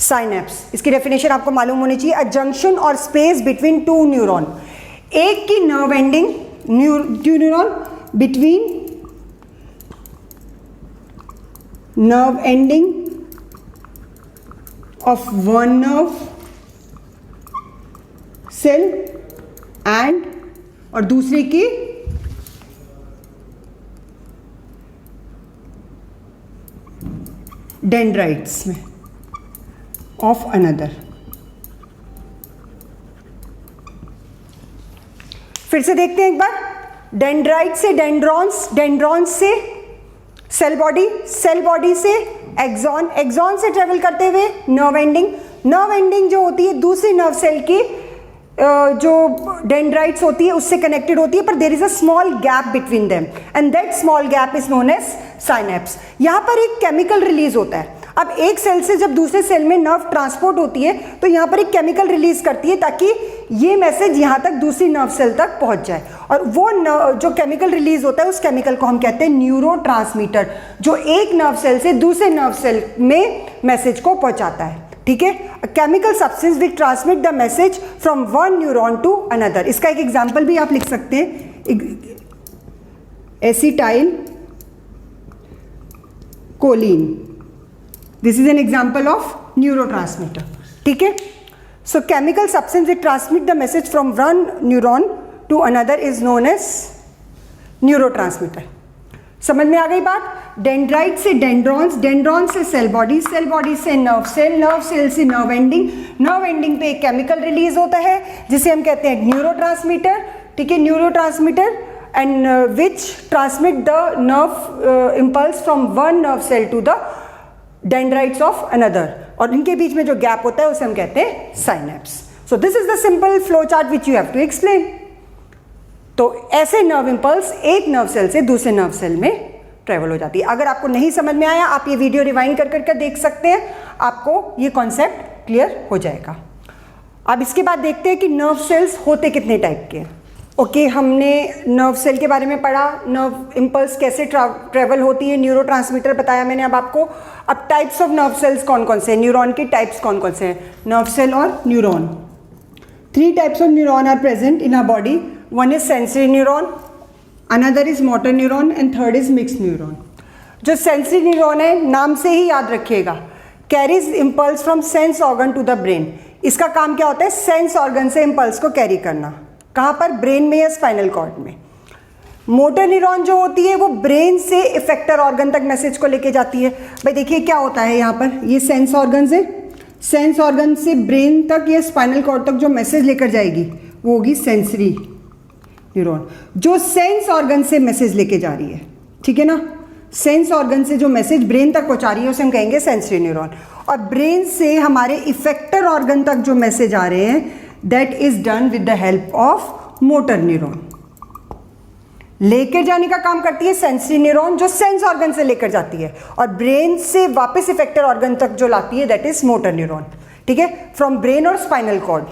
Synapse, इसकी डेफिनेशन आपको मालूम होनी चाहिए, अ जंक्शन और स्पेस बिटवीन टू न्यूरॉन। एक की nerve ending, two neuron between nerve ending of one nerve cell and, और दूसरे की डेंड्राइट्स में ऑफ अनदर। फिर से देखते हैं एक बार, डेंड्राइट से डेंड्रॉन्स, डेंड्रॉन्स से सेल बॉडी, सेल बॉडी से एक्सॉन, एक्सॉन से ट्रेवल करते हुए नर्व एंडिंग, नर्व एंडिंग जो होती है दूसरी नर्व सेल की जो डेंड्राइट्स होती है उससे कनेक्टेड होती है, पर there is a small gap between them and that small gap is known as synapse. यहाँ पर एक केमिकल रिलीज होता है। अब एक सेल से जब दूसरे सेल में नर्व ट्रांसपोर्ट होती है तो यहाँ पर एक केमिकल रिलीज करती है ताकि ये मैसेज यहाँ तक दूसरी नर्व सेल तक पहुँच जाए, और वो जो केमिकल रिलीज होता है उस केमिकल को हम कहते हैं न्यूरोट्रांसमीटर, जो एक नर्व सेल से दूसरे नर्व सेल में मैसेज को पहुँचाता है। ठीक है, chemical substance which transmit the message from one neuron to another. इसका एक एग्जाम्पल भी आप लिख सकते हैं, acetylcholine, this is an example of neurotransmitter. ठीक है, so chemical substance which transmit the message from one neuron to another is known as neurotransmitter. समझ में आ गई बात? डेंड्राइट से डेंड्रॉन्स, डेंड्रॉन से सेल बॉडी, सेल बॉडी से नर्व सेल, नर्व सेल से नर्व एंडिंग, नर्व एंडिंग पे एक केमिकल रिलीज होता है जिसे हम कहते हैं न्यूरोट्रांसमीटर। ठीक है, neurotransmitter and which transmit the nerve impulse from one nerve cell to the dendrites of another, और इनके बीच में जो गैप होता है उसे हम कहते हैं synapse. So this is the simple flow chart which you have to explain. तो ऐसे नर्व इम्पल्स एक नर्व सेल से दूसरे नर्व सेल में ट्रेवल हो जाती है। अगर आपको नहीं समझ में आया आप ये वीडियो रिवाइंड कर करके देख सकते हैं, आपको ये कॉन्सेप्ट क्लियर हो जाएगा। अब इसके बाद देखते हैं कि नर्व सेल्स होते कितने टाइप के हैं। ओके, हमने नर्व सेल के बारे में पढ़ा, नर्व इम्पल्स कैसे ट्रेवल होती है, न्यूरोट्रांसमीटर बताया मैंने अब आपको। अब टाइप्स ऑफ नर्व सेल्स कौन कौन से हैं, न्यूरॉन के टाइप्स कौन कौन से हैं, नर्व सेल और neuron. 3 types of neuron are present in our body. One is sensory neuron, another is motor neuron and third is mixed neuron. जो sensory neuron है, नाम से ही याद रखिएगा, carries impulse from sense organ to the brain. इसका काम क्या होता है, सेंस ऑर्गन से इम्पल्स को कैरी करना। कहाँ पर, ब्रेन में या स्पाइनल कॉर्ड में। मोटर न्यूरॉन जो होती है वो ब्रेन से इफेक्टर ऑर्गन तक मैसेज को लेके जाती है। भाई देखिए क्या होता है यहाँ पर, ये सेंस ऑर्गन से, सेंस ऑर्गन से ब्रेन तक या स्पाइनल कॉर्ड तक जो मैसेज लेकर जाएगी वो होगी सेंसरी न्यूरॉन, जो सेंस ऑर्गन से मैसेज लेके जा रही है। ठीक है ना, सेंस ऑर्गन से जो मैसेज ब्रेन तक पहुंचा रही है उसे हम कहेंगे सेंसरी न्यूरॉन। और ब्रेन से हमारे इफेक्टर ऑर्गन तक जो मैसेज आ रहे हैं that is done with the help of motor neuron. लेकर जाने का काम करती है सेंसरी न्यूरॉन, जो सेंस ऑर्गन से लेकर जाती है, और ब्रेन से वापस इफेक्टर ऑर्गन तक जो लाती है दैट इज मोटर न्यूरॉन। ठीक है, फ्रॉम ब्रेन और स्पाइनल कॉर्ड।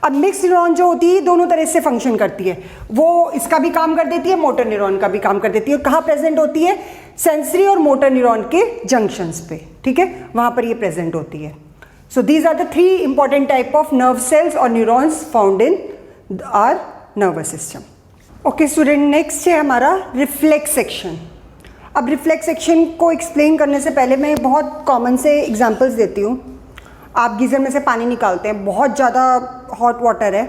अब मिक्स न्यूरॉन जो होती है दोनों तरह से फंक्शन करती है, वो इसका भी काम कर देती है, मोटर न्यूरॉन का भी काम कर देती है। कहाँ प्रेजेंट होती है, सेंसरी और मोटर न्यूरॉन के जंक्शंस पे। ठीक है, वहाँ पर ये प्रेजेंट होती है। So these are the 3 important type of nerve cells और neurons found in our nervous system. Okay student, next है हमारा रिफ्लेक्स सेक्शन। अब रिफ्लेक्स सेक्शन को एक्सप्लेन करने से पहले मैं बहुत कॉमन से एग्जांपल्स देती हूँ। आप गीज़र में से पानी निकालते हैं, बहुत ज़्यादा हॉट वाटर है,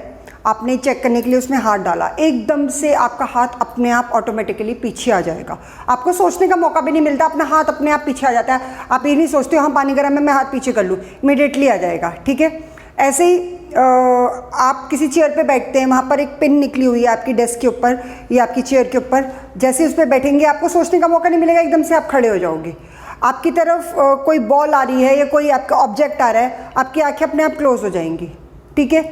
आपने चेक करने के लिए उसमें हाथ डाला, एकदम से आपका हाथ अपने आप ऑटोमेटिकली पीछे आ जाएगा, आपको सोचने का मौका भी नहीं मिलता, अपना हाथ अपने आप पीछे आ जाता है। आप ये नहीं सोचते हो हाँ पानी गर्म है मैं हाथ पीछे कर लूँ, इमीडिएटली आ जाएगा। ठीक है, ऐसे ही आप किसी चेयर पे बैठते हैं, वहाँ पर एक पिन निकली हुई है आपकी डेस्क के ऊपर या आपकी चेयर के ऊपर, जैसे उस पर बैठेंगे आपको सोचने का मौका नहीं मिलेगा, एकदम से आप खड़े हो जाओगे। आपकी तरफ कोई बॉल आ रही है या कोई आपका ऑब्जेक्ट आ रहा है, आपकी आंखें अपने आप क्लोज हो जाएंगी। ठीक है,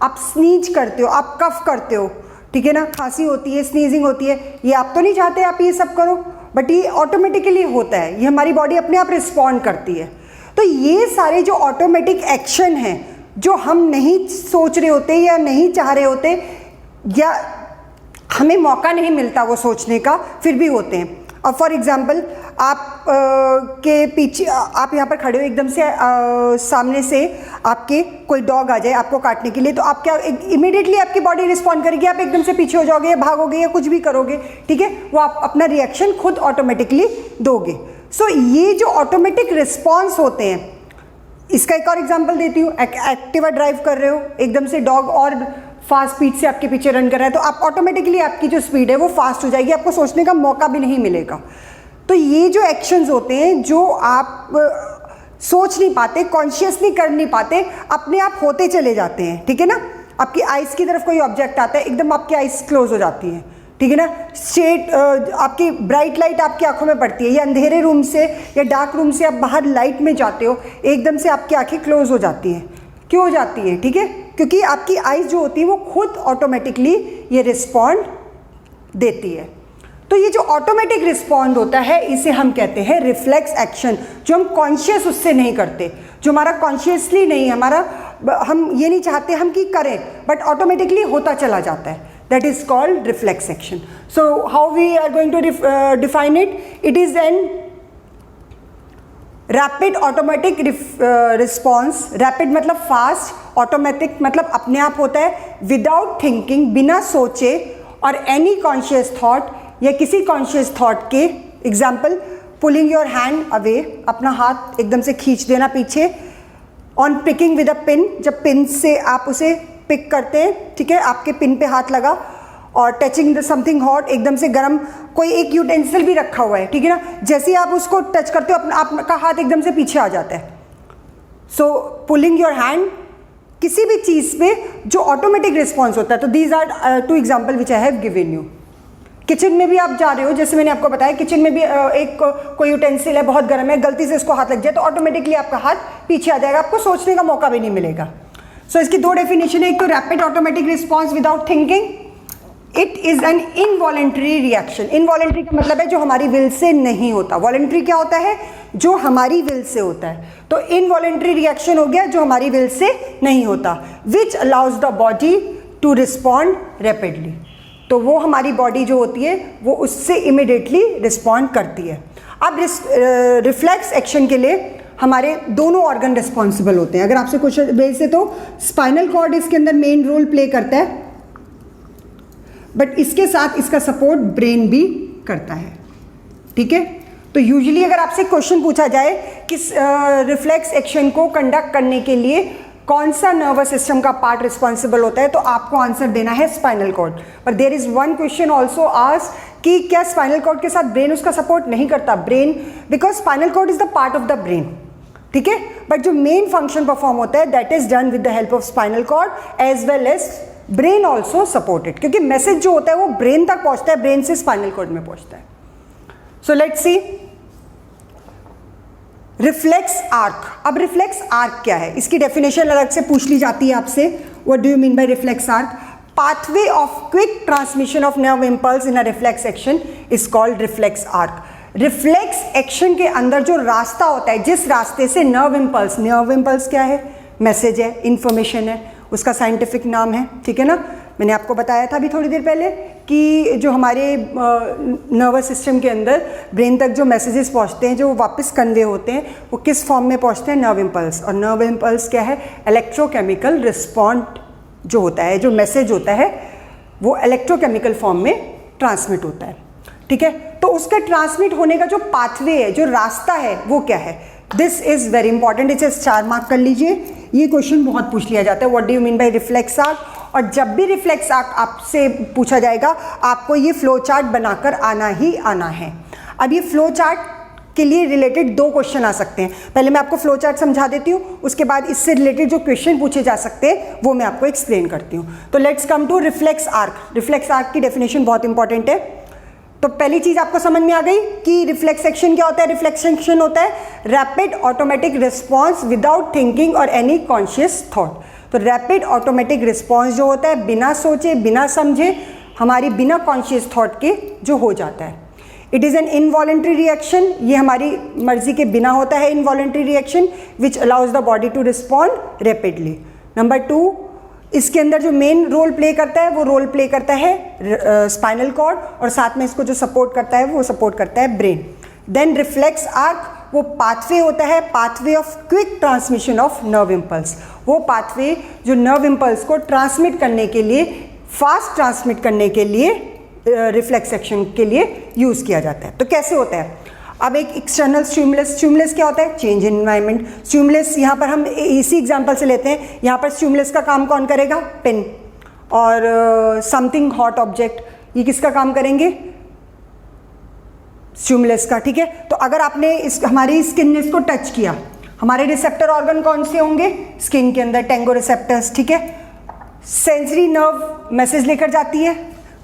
आप स्नीज करते हो, आप कफ करते हो, ठीक है ना, खांसी होती है, स्नीजिंग होती है, ये आप तो नहीं चाहते आप ये सब करो, बट ये ऑटोमेटिकली होता है, ये हमारी बॉडी अपने आप रिस्पॉन्ड करती है। तो ये सारे जो ऑटोमेटिक एक्शन हैं जो हम नहीं सोच रहे होते या नहीं चाह रहे होते या हमें मौका नहीं मिलता वो सोचने का, फिर भी होते हैं। और फॉर एग्जांपल आप के पीछे आप यहाँ पर खड़े हो, एकदम से सामने से आपके कोई डॉग आ जाए आपको काटने के लिए, तो आप क्या इमीडिएटली आपकी बॉडी रिस्पॉन्ड करेगी, आप एकदम से पीछे हो जाओगे या भागोगे या कुछ भी करोगे। ठीक है, वो आप अपना रिएक्शन खुद ऑटोमेटिकली दोगे। सो ये जो ऑटोमेटिक रिस्पॉन्स होते हैं, इसका एक और एग्जांपल देती हूँ। एक्टिवा ड्राइव कर रहे हो, एकदम से डॉग और फास्ट स्पीड से आपके पीछे रन कर रहा है, तो आप ऑटोमेटिकली आपकी जो स्पीड है वो फास्ट हो जाएगी, आपको सोचने का मौका भी नहीं मिलेगा। तो ये जो एक्शंस होते हैं जो आप सोच नहीं पाते, कॉन्शियसली कर नहीं पाते, अपने आप होते चले जाते हैं। ठीक है ना, आपकी आइज़ की तरफ कोई ऑब्जेक्ट आता है, एकदम आपकी आइज़ क्लोज हो जाती हैं। ठीक है ना, स्ट्रेट आपकी ब्राइट लाइट आपकी आंखों में पड़ती है, या अंधेरे रूम से या डार्क रूम से आप बाहर लाइट में जाते हो, एकदम से आपकी आंखें क्लोज हो जाती हैं। क्यों हो जाती हैं? ठीक है, क्योंकि आपकी आईज जो होती है वो खुद ऑटोमेटिकली ये रिस्पॉन्ड देती है। तो ये जो ऑटोमेटिक रिस्पॉन्ड होता है इसे हम कहते हैं रिफ्लेक्स एक्शन, जो हम कॉन्शियस उससे नहीं करते, जो हमारा कॉन्शियसली नहीं, हमारा हम ये नहीं चाहते हम कि करें, बट ऑटोमेटिकली होता चला जाता है, that is called reflex action. So how we are going to define it? It is an rapid automatic response. Rapid मतलब फास्ट, ऑटोमेटिक मतलब अपने आप होता है, विदाउट थिंकिंग, बिना सोचे, और एनी कॉन्शियस थॉट या किसी कॉन्शियस थॉट के। Example, pulling your hand away, अपना हाथ एकदम से खींच देना पीछे। On picking with a pin, जब पिन से आप उसे पिक करते हैं, ठीक है, आपके पिन पे हाथ लगा। और टचिंग द समथिंग हॉट, एकदम से गर्म कोई एक यूटेंसिल भी रखा हुआ है, ठीक है ना, जैसे ही आप उसको टच करते हो अपना आपका हाथ एकदम से पीछे आ जाता है। सो पुलिंग योर हैंड, किसी भी चीज़ पे जो ऑटोमेटिक रिस्पॉन्स होता है। तो these are two example which I have given you. Kitchen में भी आप जा रहे हो, जैसे मैंने आपको बताया, किचन में भी एक कोई यूटेंसिल है, बहुत गर्म है, गलती से इसको हाथ लग जाए तो ऑटोमेटिकली आपका हाथ पीछे आ जाएगा, आपको सोचने का मौका भी नहीं मिलेगा। सो इसकी दो डेफिनेशन है, एक तो rapid automatic response without thinking, it is N involuntary reaction. Involuntary का मतलब है जो हमारी विल से नहीं होता, वॉलेंट्री क्या होता है, जो हमारी विल से होता है। तो इनवॉलेंट्री रिएक्शन हो गया जो हमारी विल से नहीं होता, which allows the body to respond rapidly. तो वो हमारी बॉडी जो होती है वो उससे इमिडिएटली रिस्पॉन्ड करती है। अब रिफ्लेक्स एक्शन के लिए हमारे दोनों ऑर्गन रिस्पॉन्सिबल होते हैं। अगर आपसे क्वेश्चन भेजते तो स्पाइनल कॉर्ड इसके अंदर मेन रोल प्ले करता है, बट इसके साथ इसका सपोर्ट ब्रेन भी करता है, ठीक है। तो यूजुअली अगर आपसे क्वेश्चन पूछा जाए कि रिफ्लेक्स एक्शन को कंडक्ट करने के लिए कौन सा नर्वस सिस्टम का पार्ट रिस्पॉन्सिबल होता है, तो आपको आंसर देना है स्पाइनल कॉर्ड। पर there is one question also asked कि क्या स्पाइनल कॉर्ड के साथ ब्रेन उसका सपोर्ट नहीं करता? Brain, because spinal cord is the part of the brain, ठीक है, बट जो मेन फंक्शन परफॉर्म होता है that is done with the help of spinal cord as well as brain also supported, क्योंकि message जो होता है वो ब्रेन तक पहुंचता है, ब्रेन से स्पाइनल कॉर्ड में पहुंचता है। So let's see reflex arc. अब रिफ्लेक्स आर्क क्या है, इसकी डेफिनेशन अलग से पूछ ली जाती है आपसे। What do you mean by reflex arc? Pathway of quick transmission of nerve impulse in a reflex action is called reflex arc. Reflex action के अंदर जो रास्ता होता है, जिस रास्ते से नर्व इंपल्स क्या है? मैसेज है, इंफॉर्मेशन है, उसका साइंटिफिक नाम है, ठीक है ना। मैंने आपको बताया था अभी थोड़ी देर पहले कि जो हमारे नर्वस सिस्टम के अंदर ब्रेन तक जो मैसेजेस पहुंचते हैं, जो वापस कन्वे होते हैं, वो किस फॉर्म में पहुंचते हैं? Nerve impulse. और नर्व इंपल्स क्या है? इलेक्ट्रोकेमिकल रिस्पॉन्ड जो होता है, जो मैसेज होता है वो इलेक्ट्रोकेमिकल फॉर्म में ट्रांसमिट होता है, ठीक है। तो उसका ट्रांसमिट होने का जो पाथवे है, जो रास्ता है, वो क्या है? दिस इज वेरी इंपॉर्टेंट, इसे स्टार मार्क कर लीजिए। ये क्वेश्चन बहुत पूछ लिया जाता है, what do you mean by reflex arc. और जब भी रिफ्लेक्स आर्क आपसे पूछा जाएगा, आपको ये फ्लो चार्ट बनाकर आना ही आना है। अब ये फ्लो चार्ट के लिए रिलेटेड दो क्वेश्चन आ सकते हैं। पहले मैं आपको फ्लो चार्ट समझा देती हूँ, उसके बाद इससे रिलेटेड जो क्वेश्चन पूछे जा सकते हैं वो मैं आपको एक्सप्लेन करती हूँ। तो let's come to reflex arc. Reflex arc की डेफिनेशन बहुत इंपॉर्टेंट है। तो पहली चीज आपको समझ में आ गई कि रिफ्लेक्स एक्शन क्या होता है। रिफ्लेक्स एक्शन होता है rapid automatic response without thinking और एनी कॉन्शियस थॉट। तो रैपिड ऑटोमेटिक रिस्पॉन्स जो होता है बिना सोचे बिना समझे, हमारी बिना कॉन्शियस थॉट के जो हो जाता है। It is an involuntary reaction, ये हमारी मर्जी के बिना होता है involuntary reaction, which allows the body to respond rapidly. Number 2, इसके अंदर जो मेन रोल प्ले करता है वो रोल प्ले करता है स्पाइनल कॉर्ड, और साथ में इसको जो सपोर्ट करता है वो सपोर्ट करता है ब्रेन। देन रिफ्लेक्स आर्क वो पाथवे होता है, pathway of quick transmission of nerve impulse. वो पाथवे जो नर्व इम्पल्स को ट्रांसमिट करने के लिए, फास्ट ट्रांसमिट करने के लिए रिफ्लेक्स एक्शन के लिए यूज़ किया जाता है। तो कैसे होता है? अब एक एक्सटर्नल स्टिमुलस, स्टिमुलस क्या होता है? Change in environment. स्टिमुलस यहाँ पर हम इसी एग्जांपल से लेते हैं, यहाँ पर स्टिमुलस का काम कौन करेगा? पेन। और समथिंग हॉट ऑब्जेक्ट, ये किसका काम करेंगे? स्टिमुलस का, ठीक है। तो अगर आपने हमारी स्किन ने इसको टच किया, हमारे रिसेप्टर ऑर्गन कौन से होंगे? स्किन के अंदर टेंगो रिसेप्टर्स, ठीक है। सेंसरी नर्व मैसेज लेकर जाती है,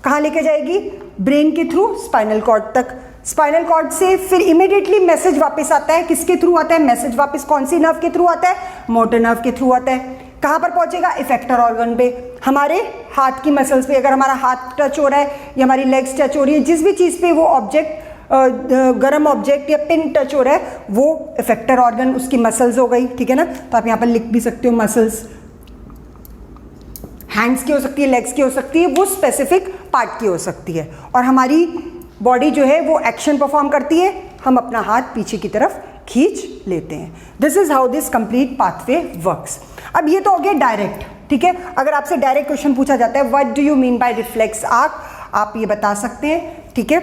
कहाँ लेकर जाएगी? ब्रेन के थ्रू स्पाइनल कॉर्ड तक। स्पाइनल कॉर्ड से फिर इमीडिएटली मैसेज वापस आता है, किसके थ्रू आता है मैसेज वापस? कौन सी नर्व के थ्रू आता है? मोटर नर्व के थ्रू आता है। कहाँ पर पहुँचेगा? इफेक्टर ऑर्गन पे, हमारे हाथ की मसल्स पे। अगर हमारा हाथ टच हो रहा है या हमारी लेग्स टच हो रही है, जिस भी चीज़ पे वो ऑब्जेक्ट गर्म ऑब्जेक्ट या पिन टच हो रहा है, वो इफेक्टर ऑर्गन, उसकी मसल्स हो गई, ठीक है ना। तो आप यहाँ पर लिख भी सकते हो मसल्स, हैंड्स की हो सकती है, लेग्स की हो सकती है, वो स्पेसिफिक पार्ट की हो सकती है। और हमारी बॉडी जो है वो एक्शन परफॉर्म करती है, हम अपना हाथ पीछे की तरफ खींच लेते हैं। This is how this complete pathway works. अब ये तो हो गया डायरेक्ट, ठीक है। अगर आपसे डायरेक्ट क्वेश्चन पूछा जाता है what do you mean by reflex arc, आप ये बता सकते हैं, ठीक है।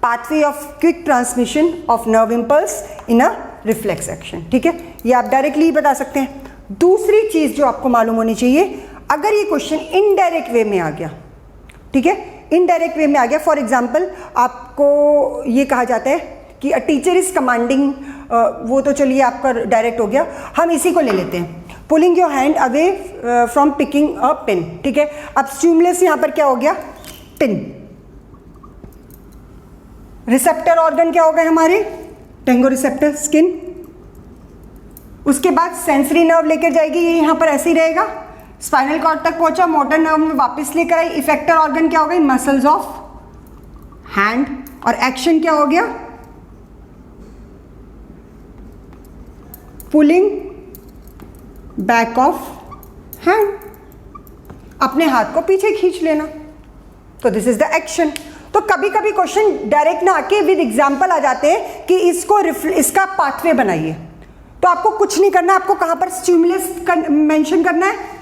Pathway of quick transmission of nerve impulse in a reflex action, ठीक है, ये आप डायरेक्टली ही बता सकते हैं। दूसरी चीज जो आपको मालूम होनी चाहिए, अगर ये क्वेश्चन इनडायरेक्ट वे में आ गया, ठीक है, इनडायरेक्ट वे में आ गया, फॉर एग्जाम्पल आपको ये कहा जाता है कि अ टीचर इज कमांडिंग, वो तो चलिए आपका डायरेक्ट हो गया, हम इसी को ले लेते हैं, pulling your hand away from picking a pen, ठीक है। अब स्टिमुलस यहाँ पर क्या हो गया? पिन। रिसेप्टर ऑर्गन क्या हो गए हमारे? Tengo receptor, skin. उसके बाद सेंसरी नर्व लेकर जाएगी, ये यहाँ पर ऐसे ही रहेगा, स्पाइनल कॉर्ड तक पहुंचा, मोटर नर्व में वापस लेकर आई, इफेक्टर ऑर्गन क्या हो गई? Muscles of hand. और एक्शन क्या हो गया? पुलिंग बैक ऑफ हैंड, अपने हाथ को पीछे खींच लेना। तो दिस इज द एक्शन। तो कभी कभी क्वेश्चन डायरेक्ट ना आके विद एग्जाम्पल आ जाते हैं कि इसका पाथवे बनाइए। तो आपको कुछ नहीं करना, आपको कहां पर स्टिमुलस मेंशन करना है?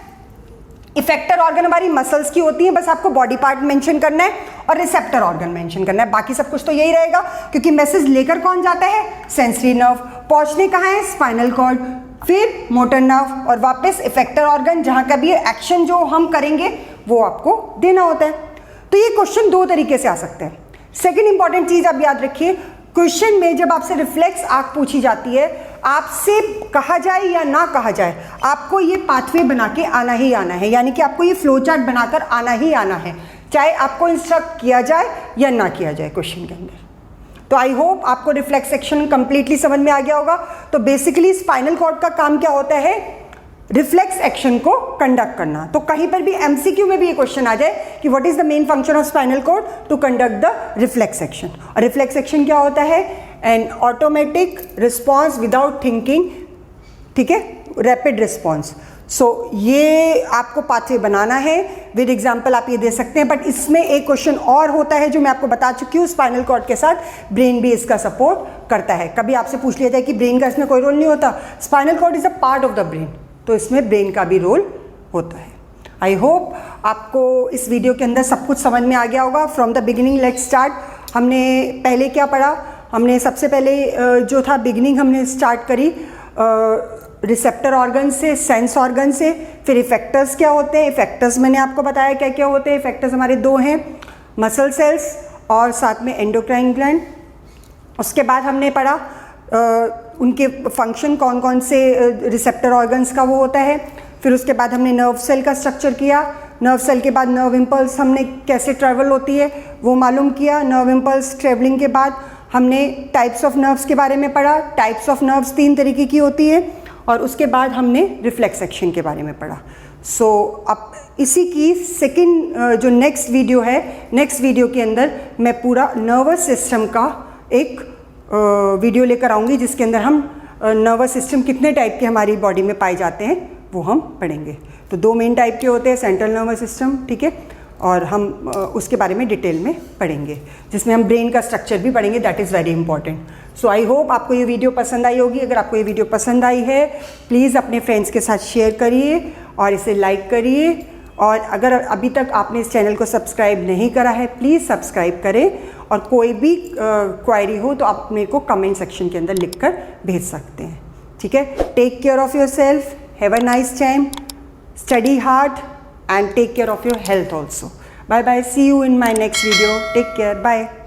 इफेक्टर ऑर्गन हमारी मसल्स की होती है, बस आपको बॉडी पार्ट मेंशन करना है और रिसेप्टर ऑर्गन मेंशन करना है, बाकी सब कुछ तो यही रहेगा, क्योंकि मैसेज लेकर कौन जाता है? Sensory nerve. पहुंचने कहाँ है? स्पाइनल कॉर्ड, फिर मोटर नर्व और वापस इफेक्टर ऑर्गन, जहां का भी एक्शन जो हम करेंगे वो आपको देना होता है। तो ये क्वेश्चन दो तरीके से आ सकते हैं। सेकेंड इंपॉर्टेंट चीज आप याद रखिए, क्वेश्चन में जब आपसे रिफ्लेक्स आर्क पूछी जाती है, आपसे कहा जाए या ना कहा जाए, आपको ये पाथवे बना के आना ही आना है, यानी कि आपको ये फ्लो चार्ट बनाकर आना ही आना है, चाहे आपको इंस्ट्रक्ट किया जाए या ना किया जाए क्वेश्चन के अंदर। तो आई होप आपको रिफ्लेक्स एक्शन कंप्लीटली समझ में आ गया होगा। तो बेसिकली स्पाइनल कॉर्ड का काम क्या होता है? रिफ्लेक्स एक्शन को कंडक्ट करना। तो कहीं पर भी एमसीक्यू में भी ये क्वेश्चन आ जाए कि what is the main function of spinal cord? To conduct the reflex action. और रिफ्लेक्स एक्शन क्या होता है? An automatic response without thinking, ठीक है, रैपिड रिस्पॉन्स। सो ये आपको पाथवे बनाना है, विद एग्जाम्पल आप ये दे सकते हैं। बट इसमें एक क्वेश्चन और होता है जो मैं आपको बता चुकी हूँ, स्पाइनल कॉर्ड के साथ ब्रेन भी इसका सपोर्ट करता है। कभी आपसे पूछ लिया जाए कि ब्रेन का इसमें कोई रोल नहीं होता, spinal cord is a part of the brain, तो इसमें ब्रेन का भी रोल होता है। आई होप आपको इस वीडियो के अंदर सब कुछ समझ में आ गया होगा। From the beginning let's start. हमने पहले क्या पढ़ा? हमने सबसे पहले जो था बिगिनिंग हमने स्टार्ट करी रिसेप्टर ऑर्गन से, सेंस ऑर्गन से। फिर इफेक्टर्स क्या होते हैं? इफेक्टर्स मैंने आपको बताया क्या क्या होते हैं। इफेक्टर्स हमारे दो हैं, मसल सेल्स और साथ में एंडोक्राइन ग्लैंड। उसके बाद हमने पढ़ा उनके फंक्शन कौन कौन से रिसेप्टर ऑर्गन्स का वो होता है। फिर उसके बाद हमने नर्व सेल का स्ट्रक्चर किया। नर्व सेल के बाद नर्व इम्पल्स हमने कैसे ट्रैवल होती है वो मालूम किया। नर्व इम्पल्स ट्रेवलिंग के बाद हमने टाइप्स ऑफ नर्व्स के बारे में पढ़ा। टाइप्स ऑफ नर्व्स 3 तरीके की होती है। और उसके बाद हमने रिफ्लेक्स एक्शन के बारे में पढ़ा। सो अब इसी की सेकंड जो नेक्स्ट वीडियो है, नेक्स्ट वीडियो के अंदर मैं पूरा नर्वस सिस्टम का एक वीडियो लेकर आऊँगी, जिसके अंदर हम नर्वस सिस्टम कितने टाइप के हमारी बॉडी में पाए जाते हैं वो हम पढ़ेंगे। तो 2 मेन टाइप के होते हैं, सेंट्रल नर्वस सिस्टम, ठीक है, और हम उसके बारे में डिटेल में पढ़ेंगे, जिसमें हम ब्रेन का स्ट्रक्चर भी पढ़ेंगे। That is very important. So I hope आपको ये वीडियो पसंद आई होगी। अगर आपको ये वीडियो पसंद आई है, प्लीज़ अपने फ्रेंड्स के साथ शेयर करिए और इसे लाइक करिए। और अगर अभी तक आपने इस चैनल को सब्सक्राइब नहीं करा है, प्लीज़ सब्सक्राइब करें। और कोई भी क्वायरी हो तो आप मेरे को कमेंट सेक्शन के अंदर लिख कर भेज सकते हैं, ठीक है। Take care of yourself, have a nice time, study hard and take care of your health also. Bye bye, see you in my next video. Take care, bye.